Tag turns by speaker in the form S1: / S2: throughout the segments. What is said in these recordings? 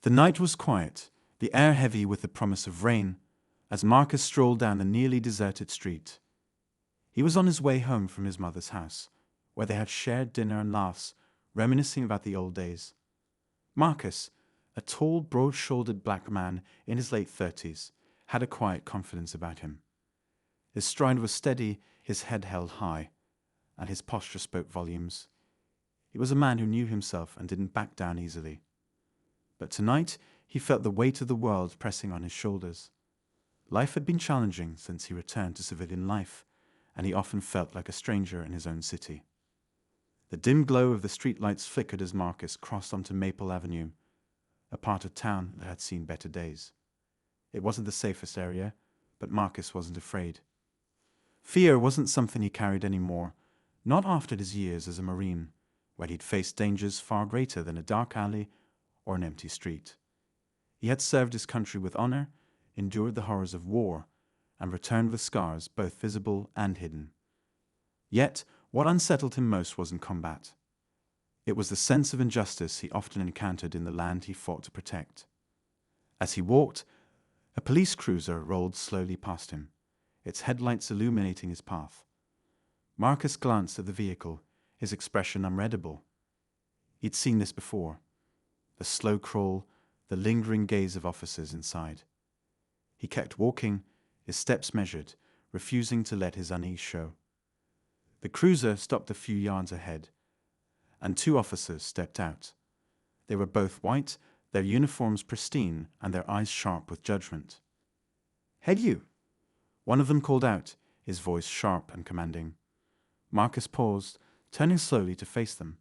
S1: The night was quiet, the air heavy with the promise of rain, as Marcus strolled down the nearly deserted street. He was on his way home from his mother's house, where they had shared dinner and laughs, reminiscing about the old days. Marcus, a tall, broad-shouldered black man in his late 30s, had a quiet confidence about him. His stride was steady, his head held high, and his posture spoke volumes. He was a man who knew himself and didn't back down easily. But tonight he felt the weight of the world pressing on his shoulders. Life had been challenging since he returned to civilian life, and he often felt like a stranger in his own city. The dim glow of the streetlights flickered as Marcus crossed onto Maple Avenue, a part of town that had seen better days. It wasn't the safest area, but Marcus wasn't afraid. Fear wasn't something he carried anymore, not after his years as a Marine, where he'd faced dangers far greater than a dark alley or an empty street. He had served his country with honor, endured the horrors of war, and returned with scars both visible and hidden. Yet, what unsettled him most wasn't combat. It was the sense of injustice he often encountered in the land he fought to protect. As he walked, a police cruiser rolled slowly past him, its headlights illuminating his path. Marcus glanced at the vehicle, his expression unreadable. He'd seen this before. The slow crawl, the lingering gaze of officers inside. He kept walking, his steps measured, refusing to let his unease show. The cruiser stopped a few yards ahead, and two officers stepped out. They were both white, their uniforms pristine, and their eyes sharp with judgment. "Hey, you!" One of them called out, his voice sharp and commanding. Marcus paused, turning slowly to face them.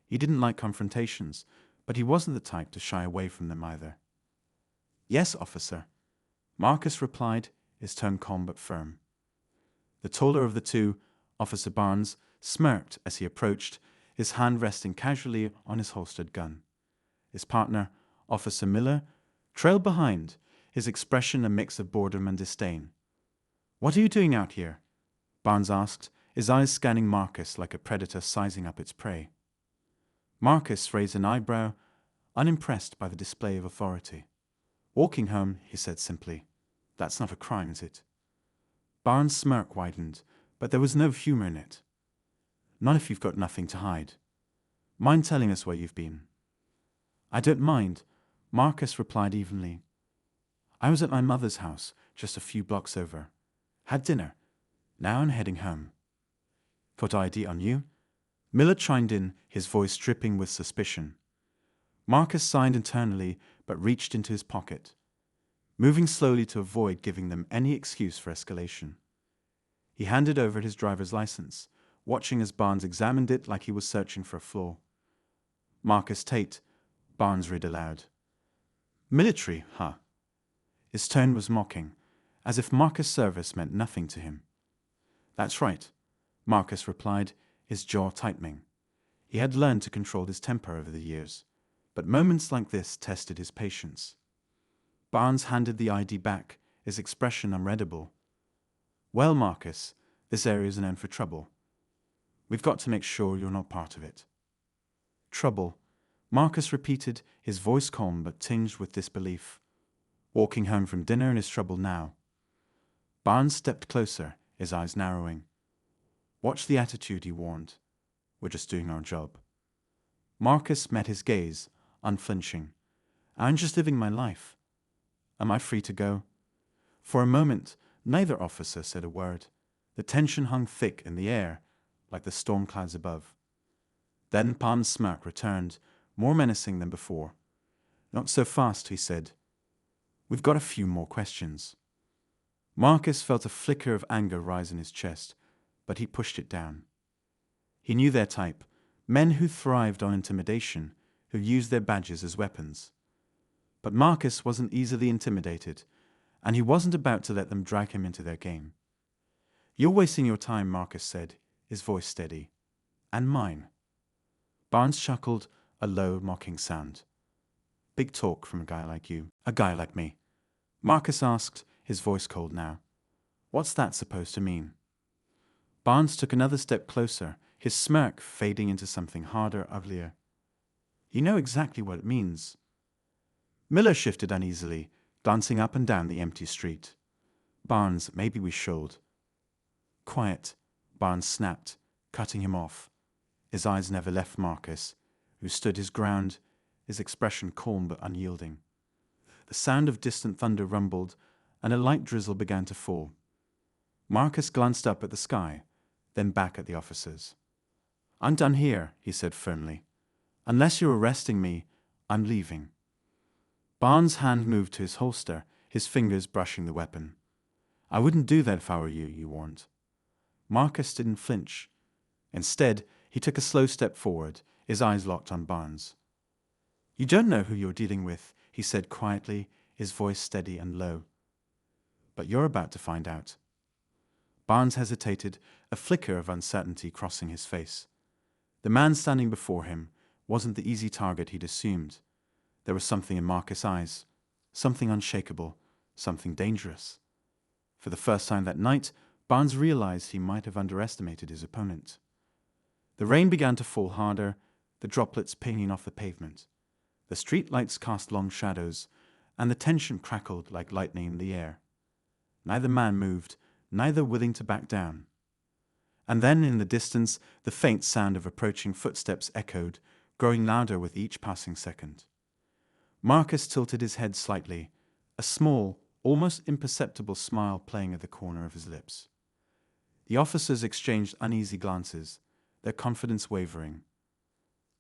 S1: He didn't like confrontations, but he wasn't the type to shy away from them either. "Yes, officer," Marcus replied, his tone calm but firm. The taller of the two, Officer Barnes, smirked as he approached, his hand resting casually on his holstered gun. His partner, Officer Miller, trailed behind, his expression a mix of boredom and disdain. "What are you doing out here?" Barnes asked, his eyes scanning Marcus like a predator sizing up its prey. Marcus raised an eyebrow, unimpressed by the display of authority. "Walking home," he said simply. "That's not a crime, is it?" Barnes' smirk widened, but there was no humor in it. "Not if you've got nothing to hide. Mind telling us where you've been?" "I don't mind," Marcus replied evenly. "I was at my mother's house, just a few blocks over. Had dinner. Now I'm heading home." "Got ID on you?" Miller chimed in, his voice dripping with suspicion. Marcus signed internally, but reached into his pocket, moving slowly to avoid giving them any excuse for escalation. He handed over his driver's license, watching as Barnes examined it like he was searching for a flaw. "Marcus Tate," Barnes read aloud. "Military, huh?" His tone was mocking, as if Marcus' service meant nothing to him. "That's right," Marcus replied, his jaw tightening. He had learned to control his temper over the years, but moments like this tested his patience. Barnes handed the ID back, his expression unreadable. "Well, Marcus, this area's known for trouble. We've got to make sure you're not part of it." "Trouble," Marcus repeated, his voice calm but tinged with disbelief. Walking home from dinner and his trouble now. Barnes stepped closer, his eyes narrowing. "Watch the attitude," he warned. "We're just doing our job." Marcus met his gaze, unflinching. "I'm just living my life. Am I free to go?" For a moment, neither officer said a word. The tension hung thick in the air, like the storm clouds above. Then Palm's smirk returned, more menacing than before. "Not so fast," he said. "We've got a few more questions." Marcus felt a flicker of anger rise in his chest, but he pushed it down. He knew their type, men who thrived on intimidation, who used their badges as weapons. But Marcus wasn't easily intimidated, and he wasn't about to let them drag him into their game. "You're wasting your time," Marcus said, his voice steady. "And mine." Barnes chuckled, a low, mocking sound. "Big talk from a guy like you." "A guy like me?" Marcus asked, his voice cold now. "What's that supposed to mean?" Barnes took another step closer, his smirk fading into something harder, uglier. "You know exactly what it means." Miller shifted uneasily, glancing up and down the empty street. Barnes, maybe we should. Quiet, Barnes snapped, cutting him off. His eyes never left Marcus, who stood his ground, his expression calm but unyielding. The sound of distant thunder rumbled, and a light drizzle began to fall. Marcus glanced up at the sky, then back at the officers. "I'm done here," he said firmly. "Unless you're arresting me, I'm leaving." Barnes' hand moved to his holster, his fingers brushing the weapon. "I wouldn't do that if I were you," he warned. Marcus didn't flinch. Instead, he took a slow step forward, his eyes locked on Barnes. "You don't know who you're dealing with," he said quietly, his voice steady and low. "But you're about to find out." Barnes hesitated, a flicker of uncertainty crossing his face. The man standing before him wasn't the easy target he'd assumed. There was something in Marcus' eyes, something unshakable, something dangerous. For the first time that night, Barnes realized he might have underestimated his opponent. The rain began to fall harder, the droplets pinging off the pavement. The street lights cast long shadows, and the tension crackled like lightning in the air. Neither man moved, neither willing to back down. And then, in the distance, the faint sound of approaching footsteps echoed, growing louder with each passing second. Marcus tilted his head slightly, a small, almost imperceptible smile playing at the corner of his lips. The officers exchanged uneasy glances, their confidence wavering.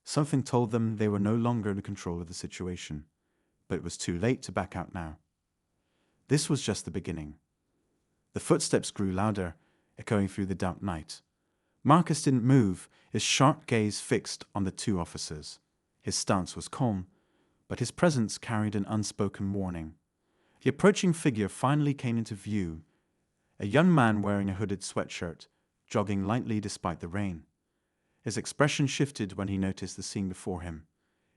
S1: Something told them they were no longer in control of the situation, but it was too late to back out now. This was just the beginning. The footsteps grew louder, echoing through the dark night. Marcus didn't move, his sharp gaze fixed on the two officers. His stance was calm, but his presence carried an unspoken warning. The approaching figure finally came into view, a young man wearing a hooded sweatshirt, jogging lightly despite the rain. His expression shifted when he noticed the scene before him,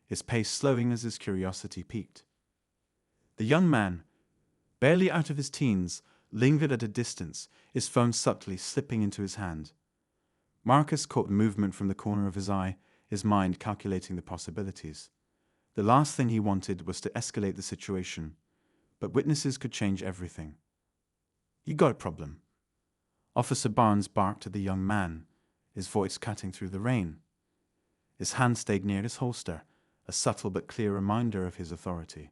S1: his pace slowing as his curiosity peaked. The young man, barely out of his teens, lingered at a distance, his phone subtly slipping into his hand. Marcus caught the movement from the corner of his eye, his mind calculating the possibilities. The last thing he wanted was to escalate the situation, but witnesses could change everything. "You got a problem?" Officer Barnes barked at the young man, his voice cutting through the rain. His hand stayed near his holster, a subtle but clear reminder of his authority.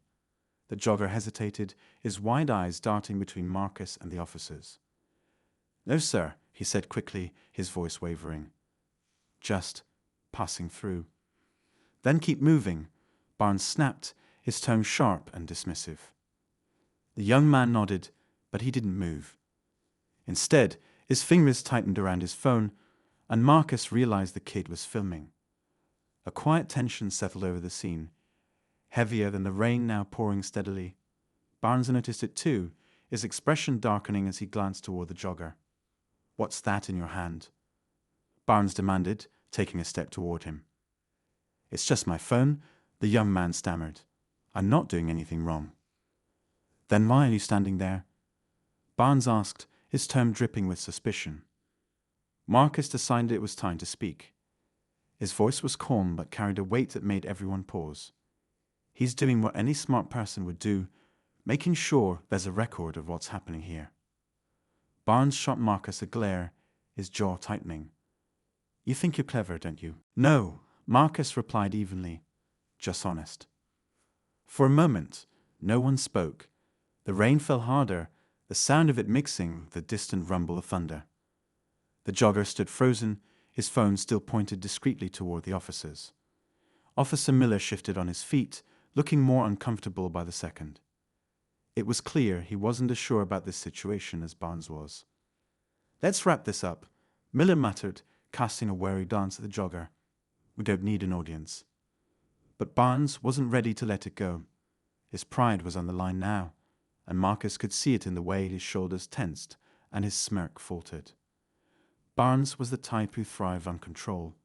S1: The jogger hesitated, his wide eyes darting between Marcus and the officers. "No, sir," he said quickly, his voice wavering. "Just passing through." "Then keep moving," Barnes snapped, his tone sharp and dismissive. The young man nodded, but he didn't move. Instead, his fingers tightened around his phone, and Marcus realized the kid was filming. A quiet tension settled over the scene, heavier than the rain now pouring steadily. Barnes noticed it too, his expression darkening as he glanced toward the jogger. "What's that in your hand?" Barnes demanded, taking a step toward him. "It's just my phone," the young man stammered. "I'm not doing anything wrong." "Then why are you standing there?" Barnes asked, his tone dripping with suspicion. Marcus decided it was time to speak. His voice was calm but carried a weight that made everyone pause. "He's doing what any smart person would do, making sure there's a record of what's happening here." Barnes shot Marcus a glare, his jaw tightening. "You think you're clever, don't you?" "No," Marcus replied evenly. "Just honest." For a moment, no one spoke. The rain fell harder, the sound of it mixing with the distant rumble of thunder. The jogger stood frozen, his phone still pointed discreetly toward the officers. Officer Miller shifted on his feet, looking more uncomfortable by the second. It was clear he wasn't as sure about this situation as Barnes was. "Let's wrap this up," Miller muttered, casting a wary glance at the jogger. "We don't need an audience." But Barnes wasn't ready to let it go. His pride was on the line now, and Marcus could see it in the way his shoulders tensed and his smirk faltered. Barnes was the type who thrived on control,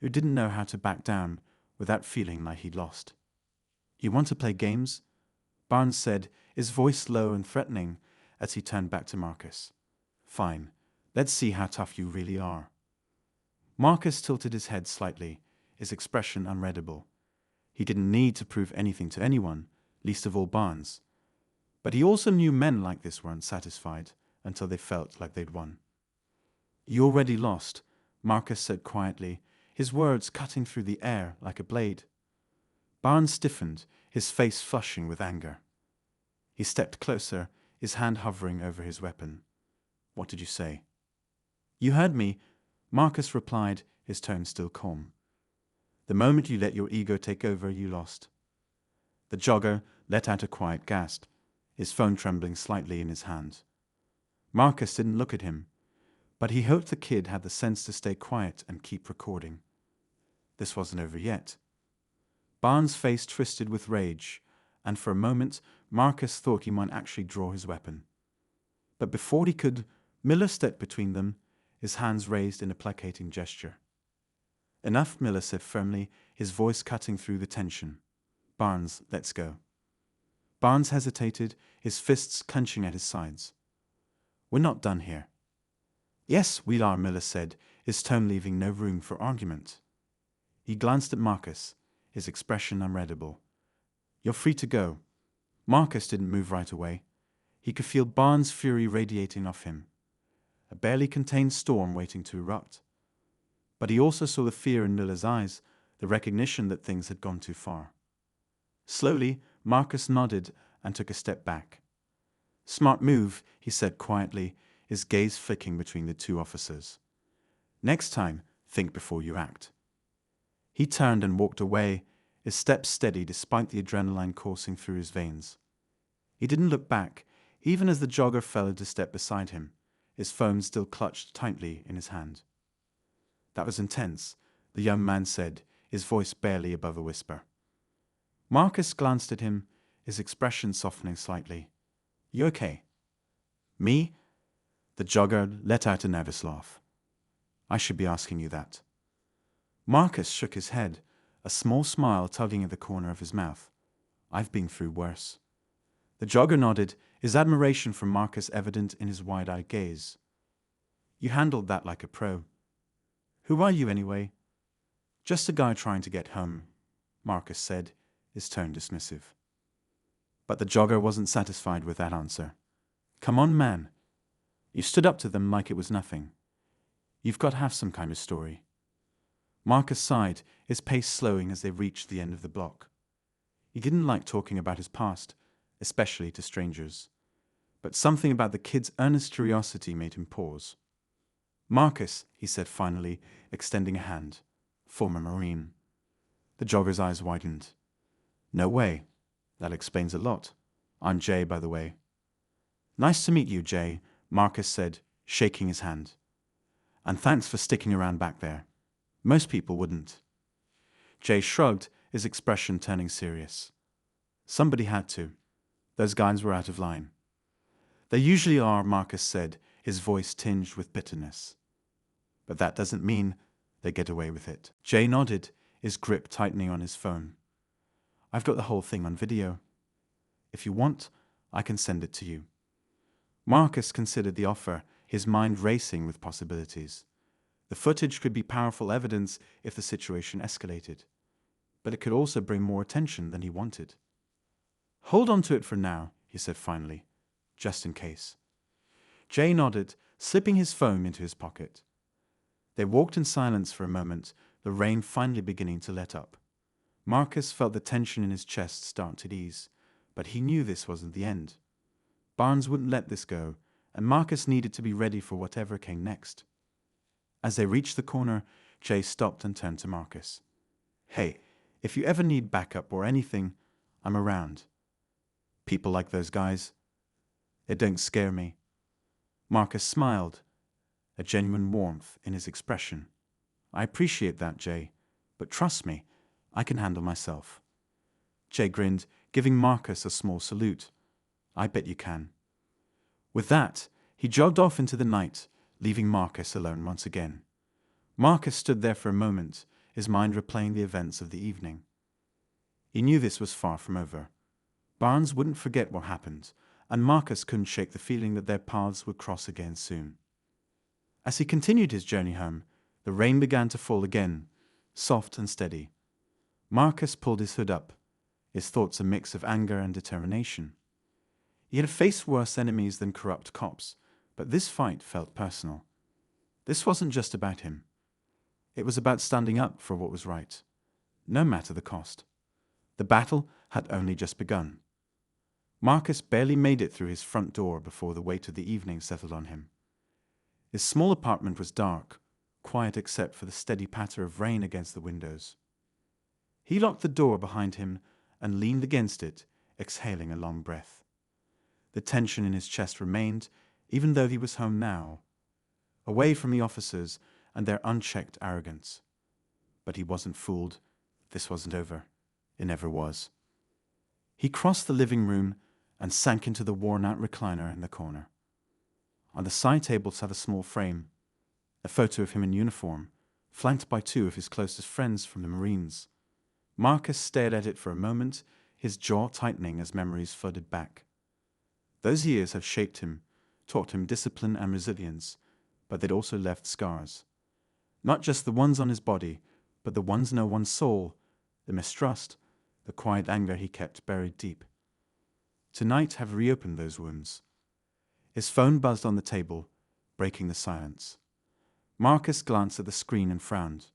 S1: who didn't know how to back down without feeling like he'd lost. "You want to play games?" Barnes said, his voice low and threatening as he turned back to Marcus. "Fine, let's see how tough you really are." Marcus tilted his head slightly, his expression unreadable. He didn't need to prove anything to anyone, least of all Barnes. But he also knew men like this weren't satisfied until they felt like they'd won. "You already lost," Marcus said quietly, his words cutting through the air like a blade. Barnes stiffened, his face flushing with anger. He stepped closer, his hand hovering over his weapon. "What did you say?" "You heard me," Marcus replied, his tone still calm. "The moment you let your ego take over, you lost." The jogger let out a quiet gasp, his phone trembling slightly in his hand. Marcus didn't look at him, but he hoped the kid had the sense to stay quiet and keep recording. This wasn't over yet. Barnes' face twisted with rage, and for a moment Marcus thought he might actually draw his weapon. But before he could, Miller stepped between them, his hands raised in a placating gesture. "Enough," Miller said firmly, his voice cutting through the tension. "Barnes, let's go." Barnes hesitated, his fists clenching at his sides. "We're not done here." "Yes, we are," Miller said, his tone leaving no room for argument. He glanced at Marcus, his expression unreadable. "You're free to go." Marcus didn't move right away. He could feel Barnes' fury radiating off him, a barely contained storm waiting to erupt. But he also saw the fear in Miller's eyes, the recognition that things had gone too far. Slowly, Marcus nodded and took a step back. "Smart move," he said quietly, his gaze flicking between the two officers. "Next time, think before you act." He turned and walked away, his steps steady despite the adrenaline coursing through his veins. He didn't look back, even as the jogger fell into step beside him, his phone still clutched tightly in his hand. "That was intense," the young man said, his voice barely above a whisper. Marcus glanced at him, his expression softening slightly. "You okay?" "Me?" The jogger let out a nervous laugh. "I should be asking you that." Marcus shook his head, a small smile tugging at the corner of his mouth. "I've been through worse." The jogger nodded, his admiration for Marcus evident in his wide-eyed gaze. "You handled that like a pro. Who are you, anyway?" "Just a guy trying to get home," Marcus said, his tone dismissive. But the jogger wasn't satisfied with that answer. "Come on, man. You stood up to them like it was nothing. You've got to have some kind of story." Marcus sighed, his pace slowing as they reached the end of the block. He didn't like talking about his past, especially to strangers. But something about the kid's earnest curiosity made him pause. "Marcus," he said finally, extending a hand. "Former Marine." The jogger's eyes widened. "No way. That explains a lot. I'm Jay, by the way." "Nice to meet you, Jay," Marcus said, shaking his hand. "And thanks for sticking around back there. Most people wouldn't." Jay shrugged, his expression turning serious. "Somebody had to. Those guys were out of line." "They usually are," Marcus said, his voice tinged with bitterness. "But that doesn't mean they get away with it." Jay nodded, his grip tightening on his phone. "I've got the whole thing on video. If you want, I can send it to you." Marcus considered the offer, his mind racing with possibilities. The footage could be powerful evidence if the situation escalated, but it could also bring more attention than he wanted. "Hold on to it for now," he said finally, "just in case." Jay nodded, slipping his phone into his pocket. They walked in silence for a moment, the rain finally beginning to let up. Marcus felt the tension in his chest start to ease, but he knew this wasn't the end. Barnes wouldn't let this go, and Marcus needed to be ready for whatever came next. As they reached the corner, Jay stopped and turned to Marcus. "Hey, if you ever need backup or anything, I'm around. People like those guys, they don't scare me." Marcus smiled, a genuine warmth in his expression. "I appreciate that, Jay, but trust me, I can handle myself." Jay grinned, giving Marcus a small salute. "I bet you can." With that, he jogged off into the night, leaving Marcus alone once again. Marcus stood there for a moment, his mind replaying the events of the evening. He knew this was far from over. Barnes wouldn't forget what happened, and Marcus couldn't shake the feeling that their paths would cross again soon. As he continued his journey home, the rain began to fall again, soft and steady. Marcus pulled his hood up, his thoughts a mix of anger and determination. He had faced worse enemies than corrupt cops, but this fight felt personal. This wasn't just about him. It was about standing up for what was right, no matter the cost. The battle had only just begun. Marcus barely made it through his front door before the weight of the evening settled on him. His small apartment was dark, quiet except for the steady patter of rain against the windows. He locked the door behind him and leaned against it, exhaling a long breath. The tension in his chest remained, even though he was home now, away from the officers and their unchecked arrogance. But he wasn't fooled. This wasn't over. It never was. He crossed the living room and sank into the worn-out recliner in the corner. On the side table sat a small frame, a photo of him in uniform, flanked by two of his closest friends from the Marines. Marcus stared at it for a moment, his jaw tightening as memories flooded back. Those years had shaped him, taught him discipline and resilience, but they'd also left scars. Not just the ones on his body, but the ones in one's soul, the mistrust, the quiet anger he kept buried deep. Tonight have reopened those wounds. His phone buzzed on the table, breaking the silence. Marcus glanced at the screen and frowned.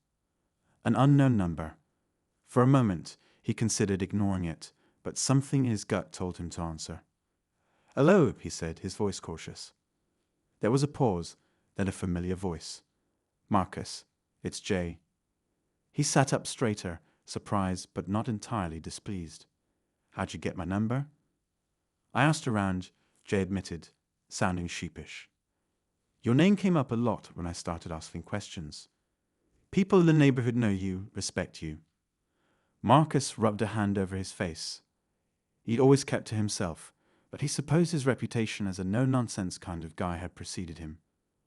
S1: An unknown number. For a moment, he considered ignoring it, but something in his gut told him to answer. "Hello," he said, his voice cautious. There was a pause, then a familiar voice. "Marcus, it's Jay." He sat up straighter, surprised but not entirely displeased. "How'd you get my number?" "I asked around," Jay admitted, sounding sheepish. "Your name came up a lot when I started asking questions. People in the neighborhood know you, respect you." Marcus rubbed a hand over his face. He'd always kept to himself, but he supposed his reputation as a no-nonsense kind of guy had preceded him.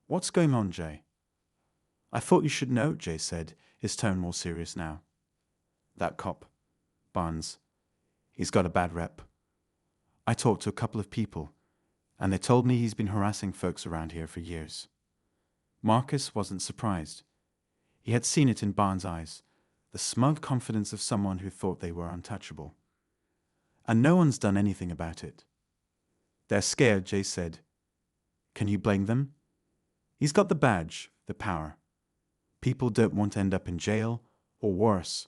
S1: "What's going on, Jay?" "I thought you should know," Jay said, his tone more serious now. "That cop, Barnes, he's got a bad rep. I talked to a couple of people, and they told me he's been harassing folks around here for years." Marcus wasn't surprised. He had seen it in Barnes' eyes, the smug confidence of someone who thought they were untouchable. "And no one's done anything about it." "They're scared," Jay said. "Can you blame them? He's got the badge, the power. People don't want to end up in jail, or worse."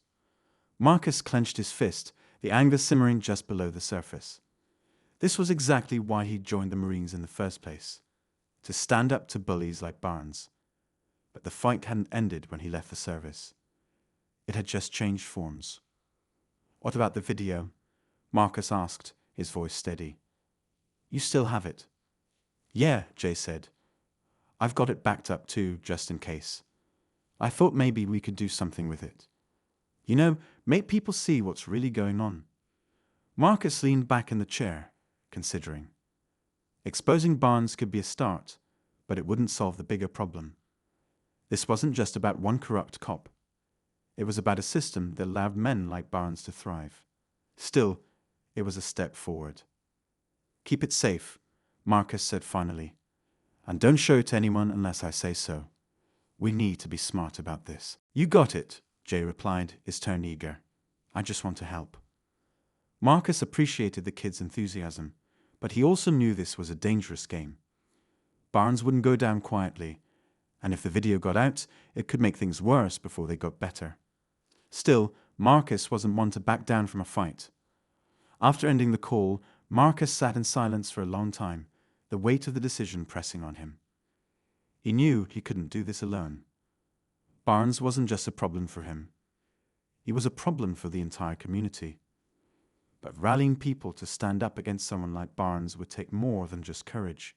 S1: Marcus clenched his fist, the anger simmering just below the surface. This was exactly why he'd joined the Marines in the first place, to stand up to bullies like Barnes. But the fight hadn't ended when he left the service. It had just changed forms. "What about the video?" Marcus asked, his voice steady. "You still have it?" "Yeah," Jay said. "I've got it backed up too, just in case. I thought maybe we could do something with it. You know, make people see what's really going on." Marcus leaned back in the chair, considering. Exposing Barnes could be a start, but it wouldn't solve the bigger problem. This wasn't just about one corrupt cop. It was about a system that allowed men like Barnes to thrive. Still, it was a step forward. "Keep it safe," Marcus said finally. "And don't show it to anyone unless I say so. We need to be smart about this." "You got it," Jay replied, his tone eager. "I just want to help." Marcus appreciated the kid's enthusiasm, but he also knew this was a dangerous game. Barnes wouldn't go down quietly, and if the video got out, it could make things worse before they got better. Still, Marcus wasn't one to back down from a fight. After ending the call, Marcus sat in silence for a long time, the weight of the decision pressing on him. He knew he couldn't do this alone. Barnes wasn't just a problem for him. He was a problem for the entire community. But rallying people to stand up against someone like Barnes would take more than just courage.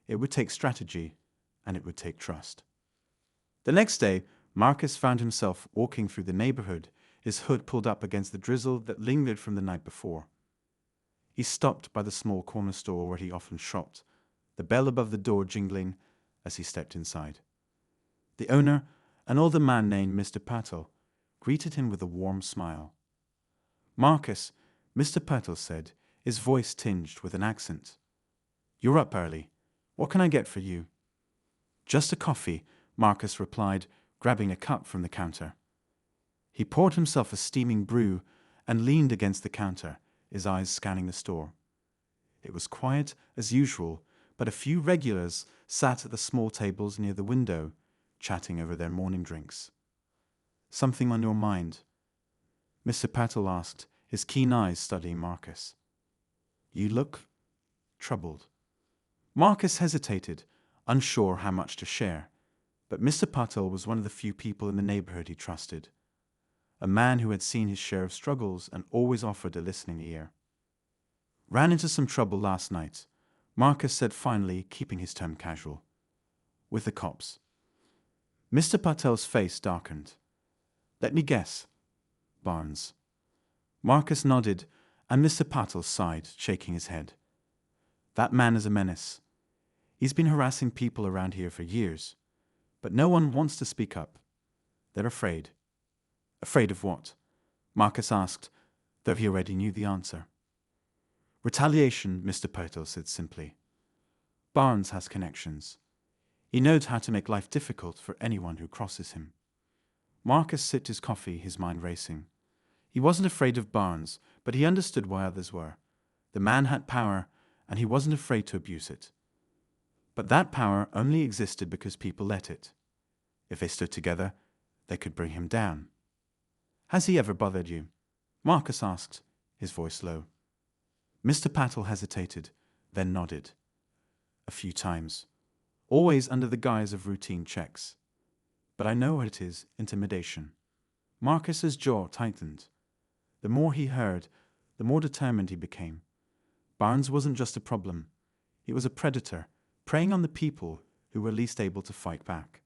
S1: It would take strategy, and it would take trust. The next day, Marcus found himself walking through the neighborhood, his hood pulled up against the drizzle that lingered from the night before. He stopped by the small corner store where he often shopped, the bell above the door jingling as he stepped inside. The owner, an older man named Mr. Patel, greeted him with a warm smile. "Marcus," Mr. Patel said, his voice tinged with an accent. "You're up early. What can I get for you?" "Just a coffee," Marcus replied, grabbing a cup from the counter. He poured himself a steaming brew and leaned against the counter, his eyes scanning the store. It was quiet as usual, but a few regulars sat at the small tables near the window, chatting over their morning drinks. "Something on your mind?" Mr. Patel asked, his keen eyes studying Marcus. "You look troubled." Marcus hesitated, unsure how much to share, but Mr. Patel was one of the few people in the neighborhood he trusted, a man who had seen his share of struggles and always offered a listening ear. "Ran into some trouble last night," Marcus said finally, keeping his tone casual. "With the cops." Mr. Patel's face darkened. "Let me guess. Barnes." Marcus nodded, and Mr. Patel sighed, shaking his head. "That man is a menace. He's been harassing people around here for years, but no one wants to speak up. They're afraid." "Afraid of what?" Marcus asked, though he already knew the answer. "Retaliation," Mr. Patel said simply. "Barnes has connections. He knows how to make life difficult for anyone who crosses him." Marcus sipped his coffee, his mind racing. He wasn't afraid of Barnes, but he understood why others were. The man had power, and he wasn't afraid to abuse it. But that power only existed because people let it. If they stood together, they could bring him down. "Has he ever bothered you?" Marcus asked, his voice low. Mr. Patel hesitated, then nodded. "A few times. Always under the guise of routine checks. But I know what it is, intimidation." Marcus's jaw tightened. The more he heard, the more determined he became. Barnes wasn't just a problem. He was a predator, preying on the people who were least able to fight back.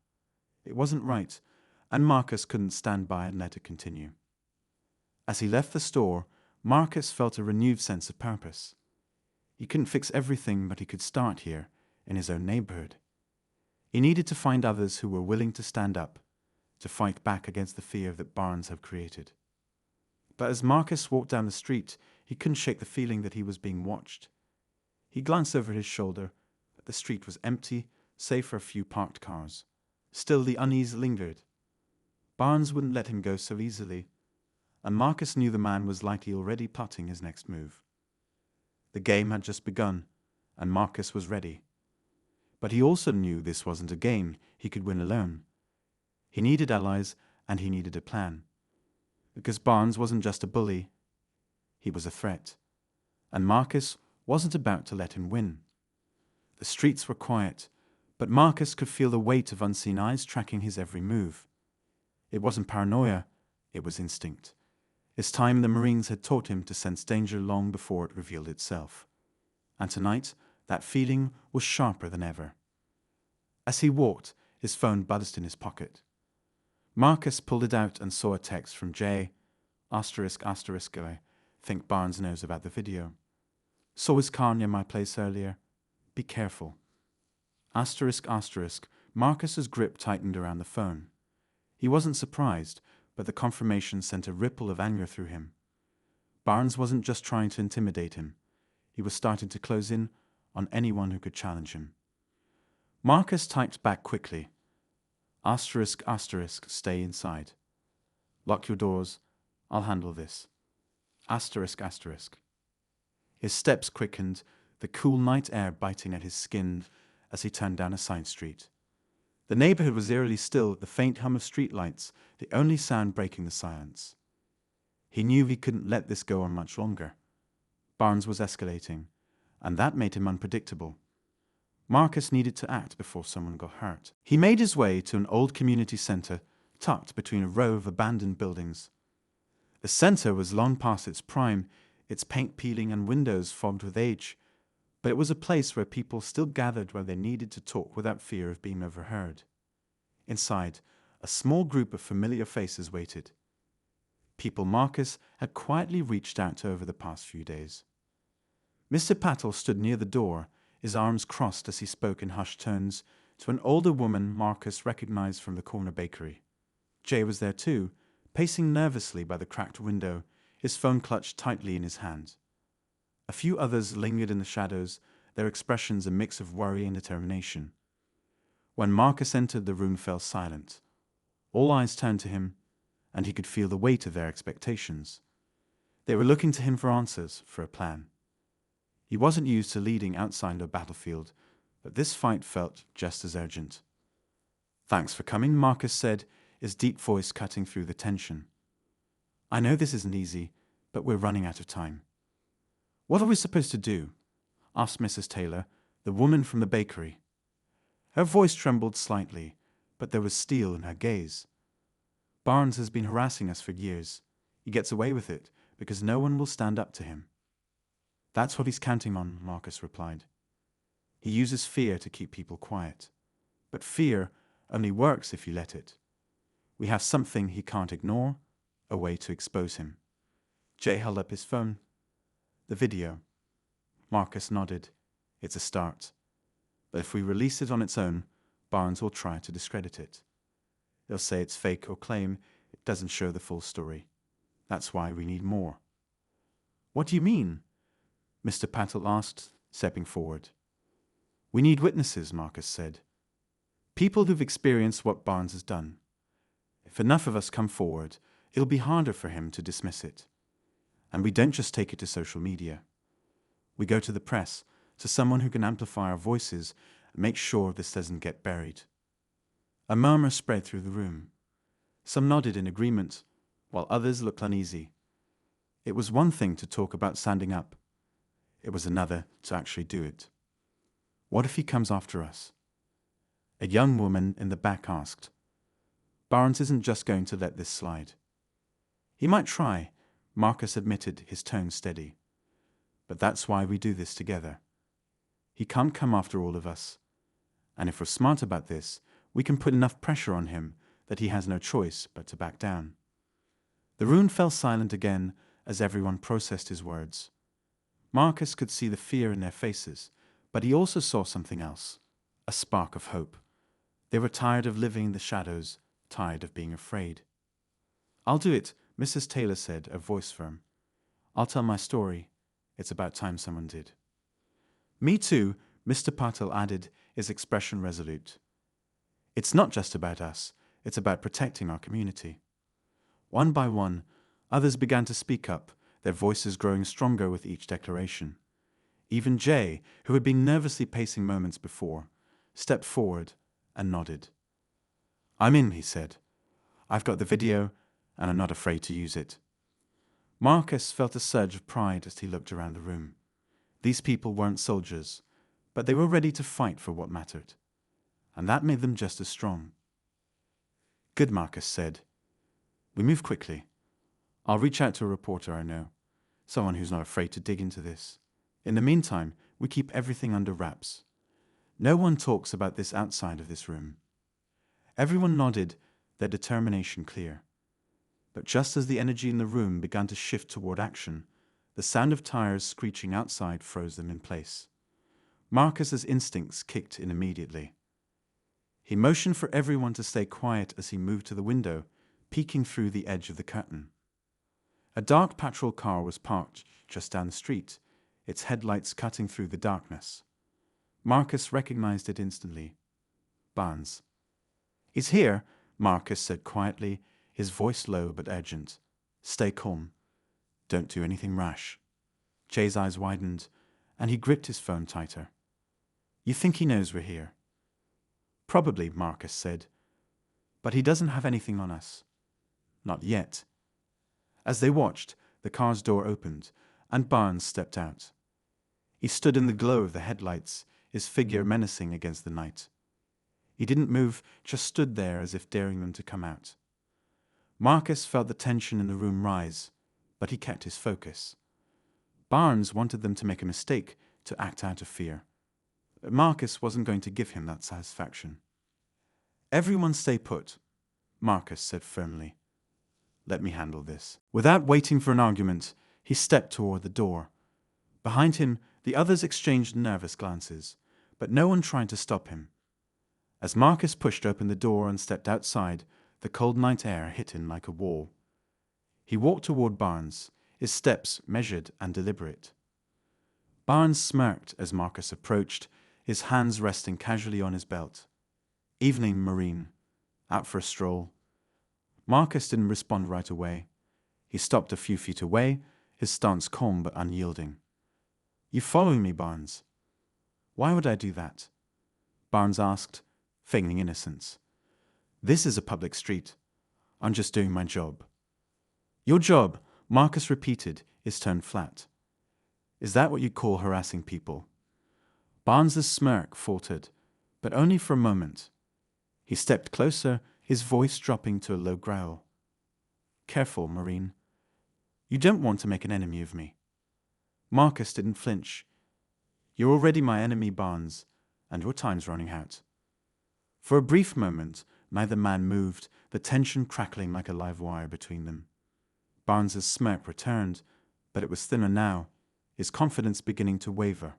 S1: It wasn't right, and Marcus couldn't stand by and let it continue. As he left the store, Marcus felt a renewed sense of purpose. He couldn't fix everything, but he could start here, in his own neighborhood. He needed to find others who were willing to stand up, to fight back against the fear that Barnes had created. But as Marcus walked down the street, he couldn't shake the feeling that he was being watched. He glanced over his shoulder, but the street was empty, save for a few parked cars. Still, the unease lingered. Barnes wouldn't let him go so easily, and Marcus knew the man was likely already plotting his next move. The game had just begun, and Marcus was ready. But he also knew this wasn't a game he could win alone. He needed allies, and he needed a plan. Because Barnes wasn't just a bully, he was a threat, and Marcus wasn't about to let him win. The streets were quiet, but Marcus could feel the weight of unseen eyes tracking his every move. It wasn't paranoia, it was instinct. It's time the Marines had taught him to sense danger long before it revealed itself. And tonight, that feeling was sharper than ever. As he walked, his phone buzzed in his pocket. Marcus pulled it out and saw a text from Jay. I think Barnes knows about the video. "Saw his car near my place earlier. Be careful." Marcus's grip tightened around the phone. He wasn't surprised, but the confirmation sent a ripple of anger through him. Barnes wasn't just trying to intimidate him. He was starting to close in on anyone who could challenge him. Marcus typed back quickly. Stay inside. Lock your doors. I'll handle this. His steps quickened, the cool night air biting at his skin as he turned down a side street. The neighborhood was eerily still, the faint hum of streetlights, the only sound breaking the silence. He knew he couldn't let this go on much longer. Barnes was escalating, and that made him unpredictable. Marcus needed to act before someone got hurt. He made his way to an old community center tucked between a row of abandoned buildings. The center was long past its prime, its paint peeling and windows fogged with age, but it was a place where people still gathered when they needed to talk without fear of being overheard. Inside, a small group of familiar faces waited. People Marcus had quietly reached out to over the past few days. Mr. Patel stood near the door, his arms crossed as he spoke in hushed tones to an older woman Marcus recognized from the corner bakery. Jay was there too, pacing nervously by the cracked window, his phone clutched tightly in his hand. A few others lingered in the shadows, their expressions a mix of worry and determination. When Marcus entered, the room fell silent. All eyes turned to him, and he could feel the weight of their expectations. They were looking to him for answers, for a plan. He wasn't used to leading outside a battlefield, but this fight felt just as urgent. "Thanks for coming," Marcus said, his deep voice cutting through the tension. "I know this isn't easy, but we're running out of time." "What are we supposed to do?" asked Mrs. Taylor, the woman from the bakery. Her voice trembled slightly, but there was steel in her gaze. "Barnes has been harassing us for years. He gets away with it because no one will stand up to him." "That's what he's counting on," Marcus replied. "He uses fear to keep people quiet. But fear only works if you let it. We have something he can't ignore, a way to expose him." Jay held up his phone. "The video." Marcus nodded. "It's a start. But if we release it on its own, Barnes will try to discredit it. They'll say it's fake or claim it doesn't show the full story. That's why we need more." "What do you mean?" Mr. Patel asked, stepping forward. "We need witnesses," Marcus said. "People who've experienced what Barnes has done. If enough of us come forward, it'll be harder for him to dismiss it. And we don't just take it to social media. We go to the press, to someone who can amplify our voices and make sure this doesn't get buried." A murmur spread through the room. Some nodded in agreement, while others looked uneasy. It was one thing to talk about standing up. It was another to actually do it. "What if he comes after us?" A young woman in the back asked. "Barnes isn't just going to let this slide." "He might try," Marcus admitted, his tone steady. "But that's why we do this together. He can't come after all of us. And if we're smart about this, we can put enough pressure on him that he has no choice but to back down." The room fell silent again as everyone processed his words. Marcus could see the fear in their faces, but he also saw something else, a spark of hope. They were tired of living in the shadows, tired of being afraid. "I'll do it," Mrs. Taylor said, her voice firm. "I'll tell my story. It's about time someone did." "Me too," Mr. Patel added, his expression resolute. "It's not just about us, it's about protecting our community." One by one, others began to speak up, their voices growing stronger with each declaration. Even Jay, who had been nervously pacing moments before, stepped forward and nodded. "I'm in," he said. "I've got the video, and I'm not afraid to use it." Marcus felt a surge of pride as he looked around the room. These people weren't soldiers, but they were ready to fight for what mattered. And that made them just as strong. "Good," Marcus said. "We move quickly. I'll reach out to a reporter I know, someone who's not afraid to dig into this. In the meantime, we keep everything under wraps. No one talks about this outside of this room." Everyone nodded, their determination clear. But just as the energy in the room began to shift toward action, the sound of tires screeching outside froze them in place. Marcus's instincts kicked in immediately. He motioned for everyone to stay quiet as he moved to the window, peeking through the edge of the curtain. A dark patrol car was parked just down the street, its headlights cutting through the darkness. Marcus recognized it instantly. Barnes. "He's here," Marcus said quietly, his voice low but urgent. "Stay calm. Don't do anything rash." Jay's eyes widened, and he gripped his phone tighter. "You think he knows we're here?" "Probably," Marcus said. "But he doesn't have anything on us. Not yet." As they watched, the car's door opened, and Barnes stepped out. He stood in the glow of the headlights, his figure menacing against the night. He didn't move, just stood there as if daring them to come out. Marcus felt the tension in the room rise, but he kept his focus. Barnes wanted them to make a mistake, to act out of fear. But Marcus wasn't going to give him that satisfaction. "Everyone stay put," Marcus said firmly. "Let me handle this." Without waiting for an argument, he stepped toward the door. Behind him, the others exchanged nervous glances, but no one tried to stop him. As Marcus pushed open the door and stepped outside, the cold night air hit him like a wall. He walked toward Barnes, his steps measured and deliberate. Barnes smirked as Marcus approached, his hands resting casually on his belt. "Evening, Marine. Out for a stroll?" Marcus didn't respond right away. He stopped a few feet away, his stance calm but unyielding. "You following me, Barnes?" "Why would I do that?" Barnes asked, feigning innocence. "This is a public street. I'm just doing my job." "Your job," Marcus repeated, his tone flat. "Is that what you call harassing people?" Barnes's smirk faltered, but only for a moment. He stepped closer, his voice dropping to a low growl. "Careful, Marine. You don't want to make an enemy of me." Marcus didn't flinch. "You're already my enemy, Barnes, and your time's running out." For a brief moment, neither man moved, the tension crackling like a live wire between them. Barnes's smirk returned, but it was thinner now, his confidence beginning to waver.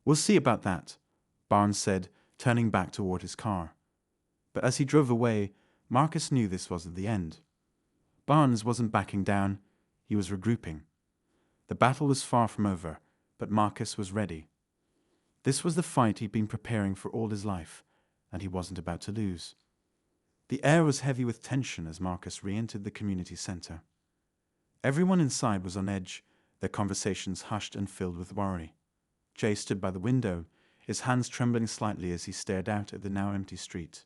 S1: "We'll see about that," Barnes said, turning back toward his car. But as he drove away, Marcus knew this wasn't the end. Barnes wasn't backing down, he was regrouping. The battle was far from over, but Marcus was ready. This was the fight he'd been preparing for all his life, and he wasn't about to lose. The air was heavy with tension as Marcus re-entered the community center. Everyone inside was on edge, their conversations hushed and filled with worry. Jay stood by the window, his hands trembling slightly as he stared out at the now empty street.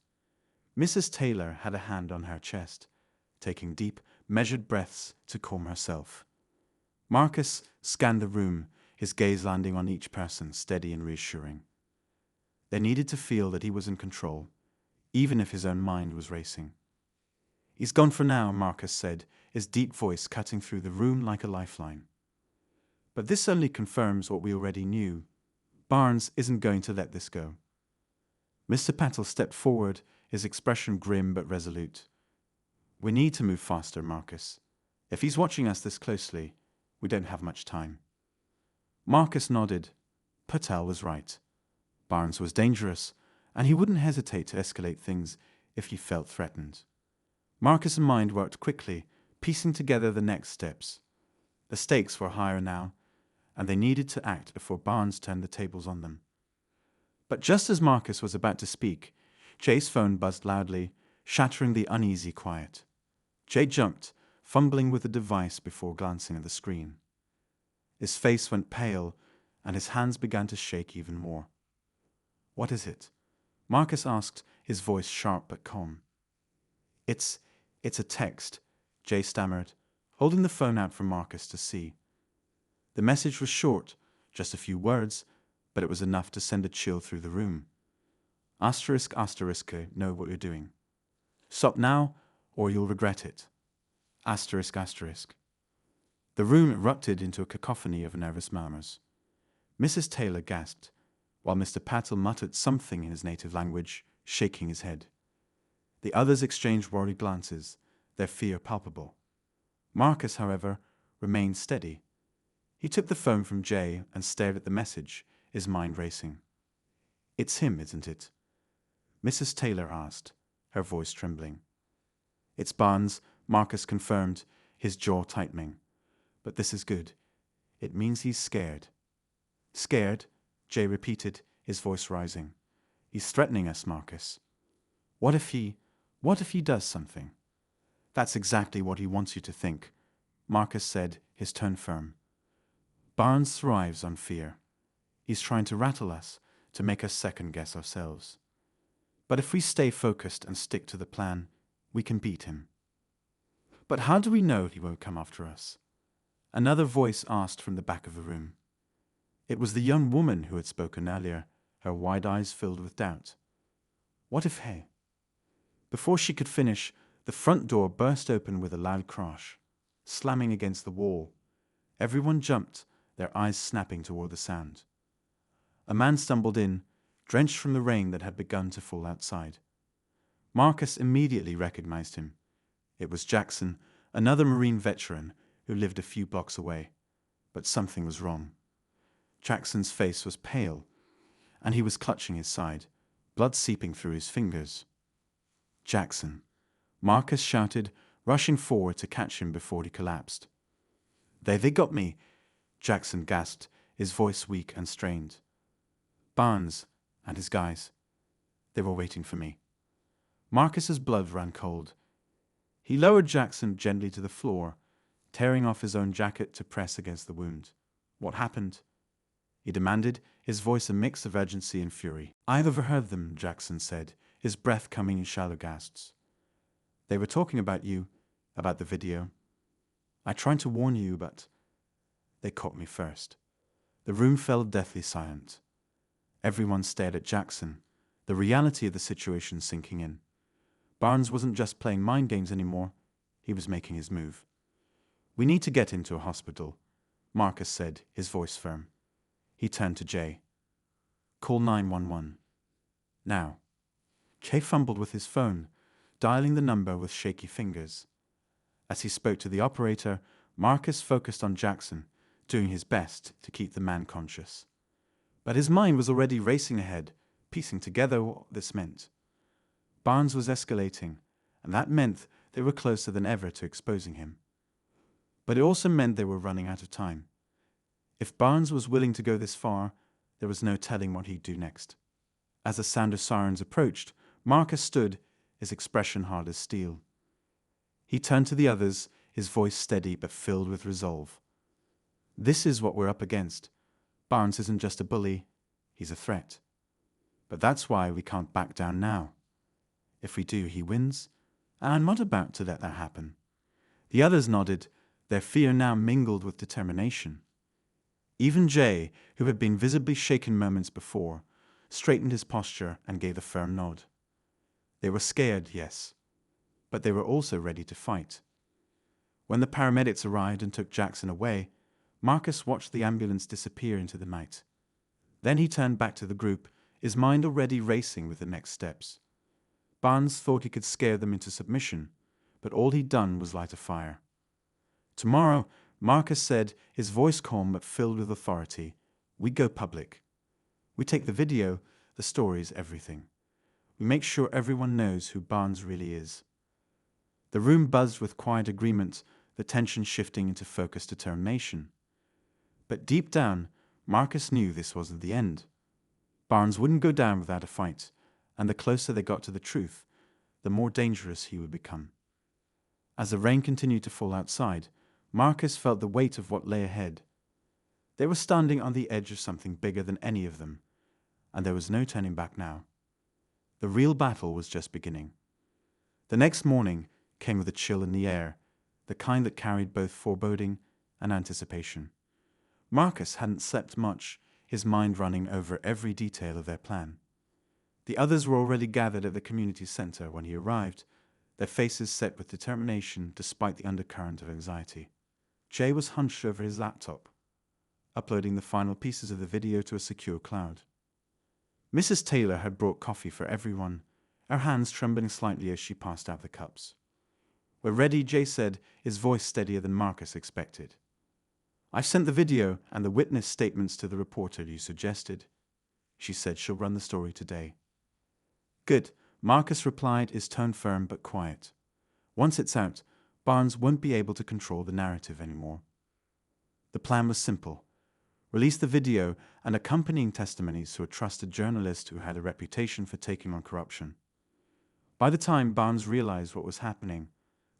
S1: Mrs. Taylor had a hand on her chest, taking deep, measured breaths to calm herself. Marcus scanned the room, his gaze landing on each person, steady and reassuring. They needed to feel that he was in control, even if his own mind was racing. "He's gone for now," Marcus said, his deep voice cutting through the room like a lifeline. But this only confirms what we already knew. Barnes isn't going to let this go. Mr. Patel stepped forward, his expression grim but resolute. "We need to move faster, Marcus. If he's watching us this closely, we don't have much time." Marcus nodded. Patel was right. Barnes was dangerous, and he wouldn't hesitate to escalate things if he felt threatened. Marcus' mind worked quickly, piecing together the next steps. The stakes were higher now, and they needed to act before Barnes turned the tables on them. But just as Marcus was about to speak, Jay's phone buzzed loudly, shattering the uneasy quiet. Jay jumped, fumbling with the device before glancing at the screen. His face went pale, and his hands began to shake even more. "What is it?" Marcus asked, his voice sharp but calm. It's a text," Jay stammered, holding the phone out for Marcus to see. The message was short, just a few words, but it was enough to send a chill through the room. Asterisk, asterisk, know what you're doing. Stop now, or you'll regret it. Asterisk, asterisk. The room erupted into a cacophony of nervous murmurs. Mrs. Taylor gasped, while Mr. Patel muttered something in his native language, shaking his head. The others exchanged worried glances, their fear palpable. Marcus, however, remained steady. He took the phone from Jay and stared at the message, his mind racing. "It's him, isn't it?" Mrs. Taylor asked, her voice trembling. "It's Barnes," Marcus confirmed, his jaw tightening. "But this is good. It means he's scared." "Scared?" Jay repeated, his voice rising. "He's threatening us, Marcus." What if he does something?" "That's exactly what he wants you to think," Marcus said, his tone firm. "Barnes thrives on fear. He's trying to rattle us, to make us second-guess ourselves. But if we stay focused and stick to the plan, we can beat him." "But how do we know he won't come after us?" Another voice asked from the back of the room. It was the young woman who had spoken earlier, her wide eyes filled with doubt. What if he? Before she could finish, the front door burst open with a loud crash, slamming against the wall. Everyone jumped, their eyes snapping toward the sound. A man stumbled in, drenched from the rain that had begun to fall outside. Marcus immediately recognized him. It was Jackson, another Marine veteran who lived a few blocks away. But something was wrong. Jackson's face was pale, and he was clutching his side, blood seeping through his fingers. "Jackson!" Marcus shouted, rushing forward to catch him before he collapsed. They got me!" Jackson gasped, his voice weak and strained. "Barnes and his guys. They were waiting for me." Marcus's blood ran cold. He lowered Jackson gently to the floor, tearing off his own jacket to press against the wound. "What happened?" he demanded, his voice a mix of urgency and fury. "I've overheard them," Jackson said, his breath coming in shallow gasps. "They were talking about you, about the video. I tried to warn you, but they caught me first." The room fell deathly silent. Everyone stared at Jackson, the reality of the situation sinking in. Barnes wasn't just playing mind games anymore, he was making his move. "We need to get him to a hospital," Marcus said, his voice firm. He turned to Jay. "Call 911. Now." Jay fumbled with his phone, dialing the number with shaky fingers. As he spoke to the operator, Marcus focused on Jackson, doing his best to keep the man conscious. But his mind was already racing ahead, piecing together what this meant. Barnes was escalating, and that meant they were closer than ever to exposing him. But it also meant they were running out of time. If Barnes was willing to go this far, there was no telling what he'd do next. As the sound of sirens approached, Marcus stood, his expression hard as steel. He turned to the others, his voice steady but filled with resolve. "This is what we're up against. Barnes isn't just a bully, he's a threat. But that's why we can't back down now. If we do, he wins, and I'm not about to let that happen." The others nodded, their fear now mingled with determination. Even Jay, who had been visibly shaken moments before, straightened his posture and gave a firm nod. They were scared, yes, but they were also ready to fight. When the paramedics arrived and took Jackson away, Marcus watched the ambulance disappear into the night. Then he turned back to the group, his mind already racing with the next steps. Barnes thought he could scare them into submission, but all he'd done was light a fire. "Tomorrow," Marcus said, his voice calm but filled with authority, "we go public. We take the video, the stories, everything. We make sure everyone knows who Barnes really is." The room buzzed with quiet agreement, the tension shifting into focused determination. But deep down, Marcus knew this wasn't the end. Barnes wouldn't go down without a fight, and the closer they got to the truth, the more dangerous he would become. As the rain continued to fall outside, Marcus felt the weight of what lay ahead. They were standing on the edge of something bigger than any of them, and there was no turning back now. The real battle was just beginning. The next morning came with a chill in the air, the kind that carried both foreboding and anticipation. Marcus hadn't slept much, his mind running over every detail of their plan. The others were already gathered at the community center when he arrived, their faces set with determination despite the undercurrent of anxiety. Jay was hunched over his laptop, uploading the final pieces of the video to a secure cloud. Mrs. Taylor had brought coffee for everyone, her hands trembling slightly as she passed out the cups. "We're ready," Jay said, his voice steadier than Marcus expected. "I've sent the video and the witness statements to the reporter you suggested. She said she'll run the story today." "Good," Marcus replied, his tone firm but quiet. "Once it's out, Barnes won't be able to control the narrative anymore." The plan was simple. Release the video and accompanying testimonies to a trusted journalist who had a reputation for taking on corruption. By the time Barnes realized what was happening,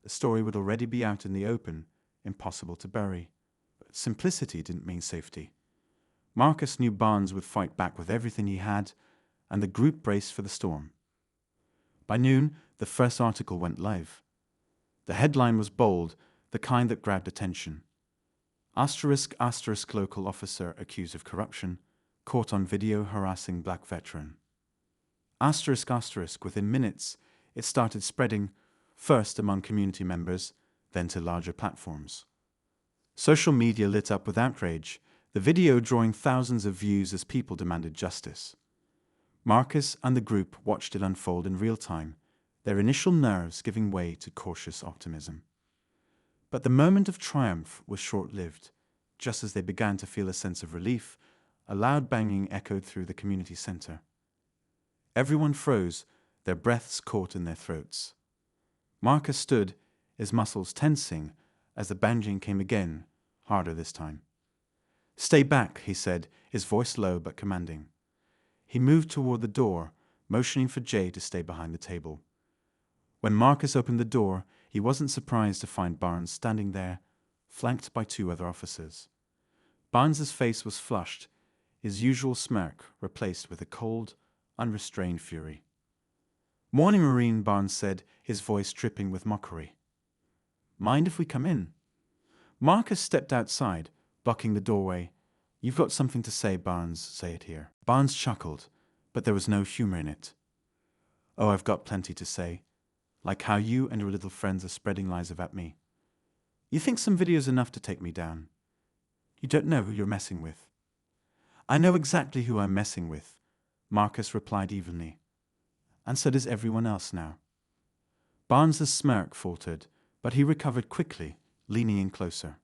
S1: the story would already be out in the open, impossible to bury. But simplicity didn't mean safety. Marcus knew Barnes would fight back with everything he had, and the group braced for the storm. By noon, the first article went live. The headline was bold, the kind that grabbed attention. Asterisk local officer accused of corruption, caught on video harassing black veteran. Asterisk within minutes, it started spreading, first among community members, then to larger platforms. Social media lit up with outrage, the video drawing thousands of views as people demanded justice. Marcus and the group watched it unfold in real time, their initial nerves giving way to cautious optimism. But the moment of triumph was short-lived. Just as they began to feel a sense of relief, a loud banging echoed through the community center. Everyone froze, their breaths caught in their throats. Marcus stood, his muscles tensing, as the banging came again, harder this time. "Stay back," he said, his voice low but commanding. He moved toward the door, motioning for Jay to stay behind the table. When Marcus opened the door, he wasn't surprised to find Barnes standing there, flanked by 2 other officers. Barnes's face was flushed, his usual smirk replaced with a cold, unrestrained fury. "Morning, Marine," Barnes said, his voice dripping with mockery. "Mind if we come in?" Marcus stepped outside, blocking the doorway. "You've got something to say, Barnes, say it here." Barnes chuckled, but there was no humor in it. "Oh, I've got plenty to say. Like how you and your little friends are spreading lies about me. You think some video's enough to take me down? You don't know who you're messing with." "I know exactly who I'm messing with," Marcus replied evenly. "And so does everyone else now." Barnes's smirk faltered, but he recovered quickly, leaning in closer.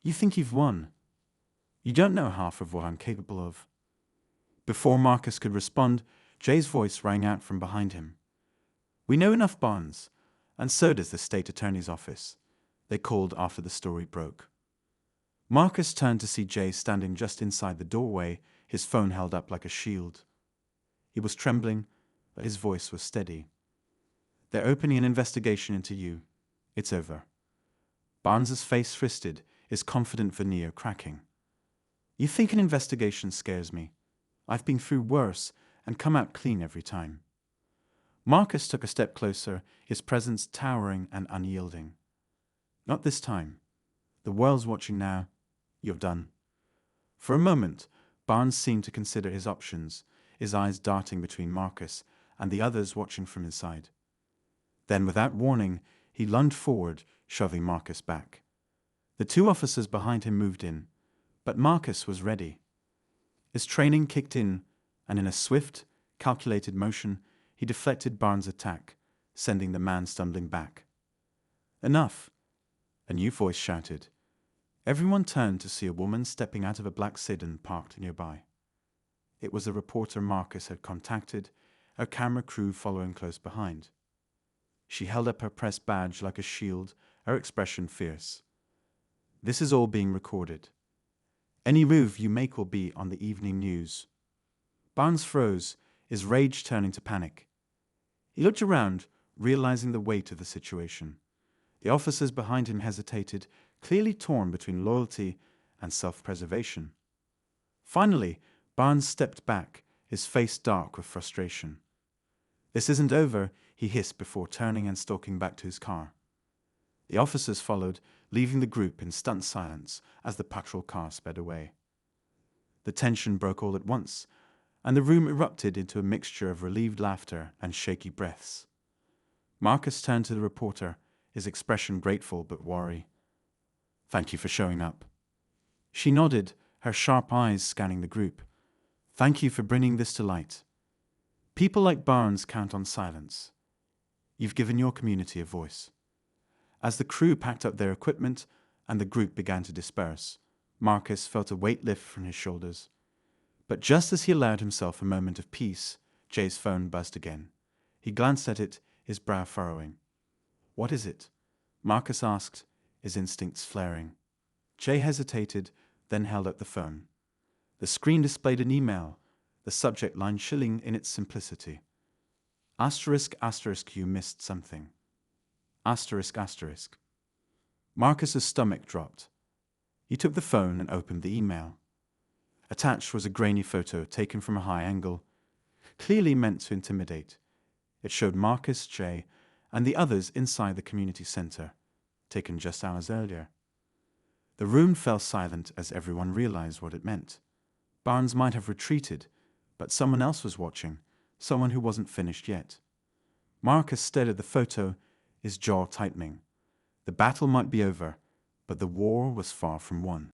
S1: "You think you've won? You don't know half of what I'm capable of." Before Marcus could respond, Jay's voice rang out from behind him. "We know enough, Barnes, and so does the state attorney's office," they called after the story broke. Marcus turned to see Jay standing just inside the doorway, his phone held up like a shield. He was trembling, but his voice was steady. "They're opening an investigation into you. It's over." Barnes's face twisted, his confident veneer cracking. "You think an investigation scares me? I've been through worse and come out clean every time." Marcus took a step closer, his presence towering and unyielding. "Not this time. The world's watching now. You're done." For a moment, Barnes seemed to consider his options, his eyes darting between Marcus and the others watching from his side. Then, without warning, he lunged forward, shoving Marcus back. The 2 officers behind him moved in, but Marcus was ready. His training kicked in, and in a swift, calculated motion, he deflected Barnes' attack, sending the man stumbling back. "Enough!" a new voice shouted. Everyone turned to see a woman stepping out of a black sedan parked nearby. It was the reporter Marcus had contacted, her camera crew following close behind. She held up her press badge like a shield, her expression fierce. "This is all being recorded. Any move you make will be on the evening news." Barnes froze, his rage turning to panic. He looked around, realizing the weight of the situation. The officers behind him hesitated, clearly torn between loyalty and self-preservation. Finally, Barnes stepped back, his face dark with frustration. "This isn't over," he hissed before turning and stalking back to his car. The officers followed, leaving the group in stunned silence as the patrol car sped away. The tension broke all at once, and the room erupted into a mixture of relieved laughter and shaky breaths. Marcus turned to the reporter, his expression grateful but wary. "Thank you for showing up." She nodded, her sharp eyes scanning the group. "Thank you for bringing this to light. People like Barnes count on silence. You've given your community a voice." As the crew packed up their equipment and the group began to disperse, Marcus felt a weight lift from his shoulders. But just as he allowed himself a moment of peace, Jay's phone buzzed again. He glanced at it, his brow furrowing. "What is it?" Marcus asked, his instincts flaring. Jay hesitated, then held up the phone. The screen displayed an email, the subject line chilling in its simplicity. "Asterisk, asterisk, you missed something. Asterisk, asterisk." Marcus's stomach dropped. He took the phone and opened the email. Attached was a grainy photo taken from a high angle, clearly meant to intimidate. It showed Marcus, Jay, and the others inside the community center, taken just hours earlier. The room fell silent as everyone realized what it meant. Barnes might have retreated, but someone else was watching, someone who wasn't finished yet. Marcus stared at the photo, his jaw tightening. The battle might be over, but the war was far from won.